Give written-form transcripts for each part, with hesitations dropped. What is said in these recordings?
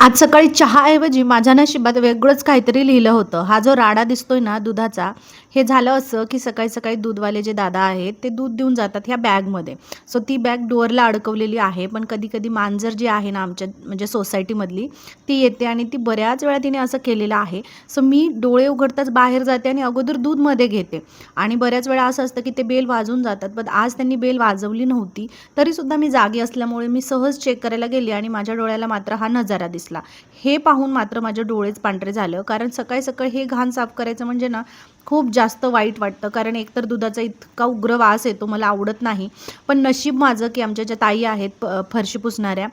आज सकाळी चहाऐवजी माझ्या नशिबात वेगळंच काहीतरी लिहिलं होतं. हा जो राडा दिसतोय ना दुधाचा, हे झालं असं की सकाळी सकाळी दूधवाले जे दादा आहेत ते दूध देऊन जातात ह्या बॅगमध्ये. सो ती बॅग डोअरला अडकवलेली आहे. पण कधी कधी मांजर जी आहे ना आमच्या म्हणजे सोसायटीमधली, ती येते आणि ती बऱ्याच वेळा तिने असं केलेलं आहे. सो मी डोळे उघडताच बाहेर जाते आणि अगोदर दूधमध्ये घेते. आणि बऱ्याच वेळा असं असतं की ते बेल वाजवून जातात. पण आज त्यांनी बेल वाजवली नव्हती. तरीसुद्धा मी जागी असल्यामुळे मी सहज चेक करायला गेली आणि माझ्या डोळ्याला मात्र हा नजारा दिसला. हे पाहून मात्र माझे डोळेच पांढरे झालं. कारण सकाळी सकाळी हे घाण साफ करायचं म्हणजे ना खूप जास्त वाईट वाटतं. कारण एकतर दुधाचा इतका उग्र वास येतो, मला आवडत नाही. पण नशीब माझं की आमच्या ज्या ताई आहेत फरशी पुसणाऱ्या,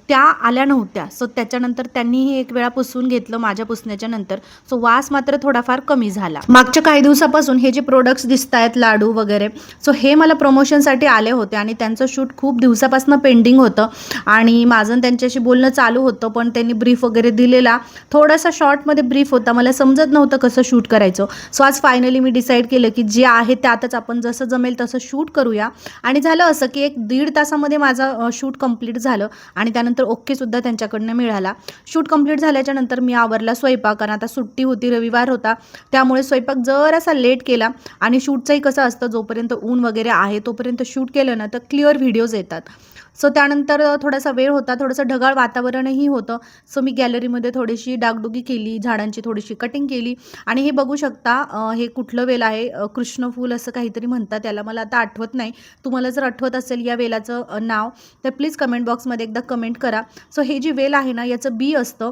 त्या आल्या नव्हत्या. सो त्याच्यानंतर त्यांनीही एक वेळा पुसून घेतलं माझ्या पुसण्याच्या नंतर. सो वास मात्र थोडाफार कमी झाला. मागच्या काही दिवसापासून हे जे प्रोडक्ट्स दिसत आहेत लाडू वगैरे, सो हे मला प्रमोशनसाठी आले होते आणि त्यांचं शूट खूप दिवसापासून पेंडिंग होतं आणि माझं त्यांच्याशी बोलणं चालू होतं. पण त्यांनी ब्रीफ वगैरे दिलेला, थोडासा शॉर्टमध्ये ब्रीफ होता, मला समजत नव्हतं कसं शूट करायचं. सो आज फायनली मी डिसाईड केलं की जे आहे त्यातच आपण जसं जमेल तसं शूट करूया. आणि झालं असं की 1-1.5 तासामध्ये माझं शूट कंप्लीट झालं आणि त्यानंतर ओकेसुद्धा त्यांच्याकडनं मिळाला. शूट कंप्लीट झाल्याच्या नंतर मी आवरला स्वयंपाक, कारण आता सुट्टी होती, रविवार होता, त्यामुळे स्वयंपाक जरासा लेट केला. आणि शूटचंही कसं असतं, जोपर्यंत ऊन वगैरे आहे तोपर्यंत शूट केलं ना तर क्लिअर व्हिडिओज येतात. सो त्यानंतर थोडासा वेळ होता, थोडंसं ढगाळ वातावरणही होतं. सो मी गॅलरीमध्ये थोडीशी डागडुगी केली, झाडांची थोडीशी कटिंग केली. आणि हे बघू शकता, हे कुठलं वेल आहे, कृष्णफूल असं काहीतरी म्हणतात त्याला, मला आता आठवत नाही. तुम्हाला जर आठवत असेल या वेलाचं नाव, तर प्लीज कमेंट बॉक्समध्ये एकदा कमेंट करा. सो हे जी वेल आहे ना याचं बी असतं,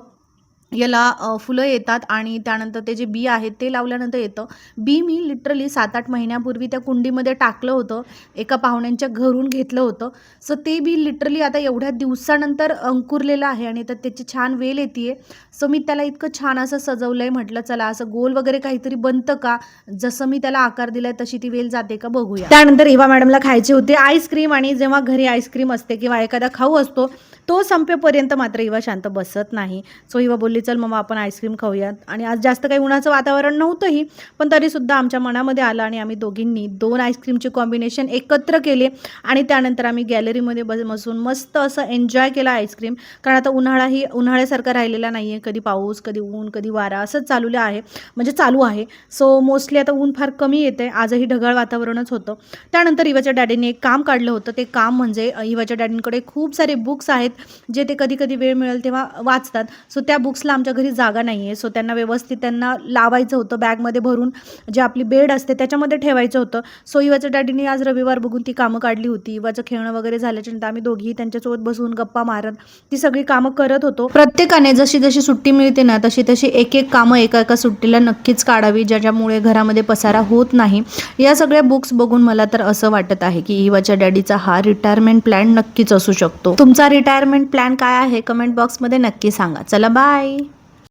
याला फुलं येतात आणि त्यानंतर ते जे बी आहेत ते लावल्यानंतर येतं. बी मी लिटरली 7-8 महिन्यापूर्वी त्या कुंडीमध्ये टाकलं होतं, एका पाहुण्यांच्या घरून घेतलं होतं. सो ते बी लिटरली आता एवढ्या दिवसानंतर अंकुरलेलं आहे आणि तर त्याची छान वेल येते. सो मी त्याला इतकं छान असं सजवलं आहे, म्हटलं चला असं गोल वगैरे काहीतरी बनतं का, जसं मी त्याला आकार दिला आहे तशी ती वेल जाते का बघूया. त्यानंतर इवा मॅडमला खायची होती आईस्क्रीम, आणि जेव्हा घरी आईस्क्रीम असते किंवा एखादा खाऊ असतो तो संपेपर्यंत मात्र इवा शांत बसत नाही. सो इवा बोलली चल मग आपण आईस्क्रीम खाऊयात. आणि आज जास्त काही उन्हाचं वातावरण नव्हतंही, पण तरीसुद्धा आमच्या मनामध्ये आलं आणि आम्ही दोघींनी 2 आईस्क्रीमचे कॉम्बिनेशन एकत्र केले आणि त्यानंतर आम्ही गॅलरीमध्ये बसून मस्त असं एन्जॉय केला आईस्क्रीम. कारण आता उन्हाळाही उन्हाळ्यासारखा राहिलेला नाही आहे, कधी पाऊस कधी ऊन कधी वारा असंच चालू आहे. सो मोस्टली आता ऊन फार कमी येते, आजही ढगाळ वातावरणच होतं. त्यानंतर इवाच्या डॅडीने एक काम काढलं होतं. ते काम म्हणजे इवाच्या डॅडींकडे खूप सारे बुक्स आहेत जे ते कधी कधी वेळ मिळेल तेव्हा वाचतात. सो त्या बुक्सला आमच्या घरी जागा नाही आहे. सो त्यांना व्यवस्थित त्यांना लावायचं होतं, बॅगमध्ये भरून जे आपली बेड असते त्याच्यामध्ये ठेवायचं होतं. सो इवाच्या डॅडीने आज रविवार बघून ती कामं काढली होती. इवाचं खेळणं वगैरे झाल्याच्यानंतर आम्ही दोघीही त्यांच्यासोबत बसून गप्पा मारत ती सगळी कामं करत होतो. प्रत्येकाने जशी जशी सुट्टी मिळते ना तशी तशी एक एक कामं एका एका सुट्टीला नक्कीच काढावी, ज्याच्यामुळे घरामध्ये पसारा होत नाही. या सगळ्या बुक्स बघून मला तर असं वाटत आहे की इवाच्या डॅडीचा हा रिटायरमेंट प्लॅन नक्कीच असू शकतो. तुमचा रिटायरमेंट प्लॅन काय आहे कमेंट बॉक्समध्ये नक्की सांगा. चला बाय.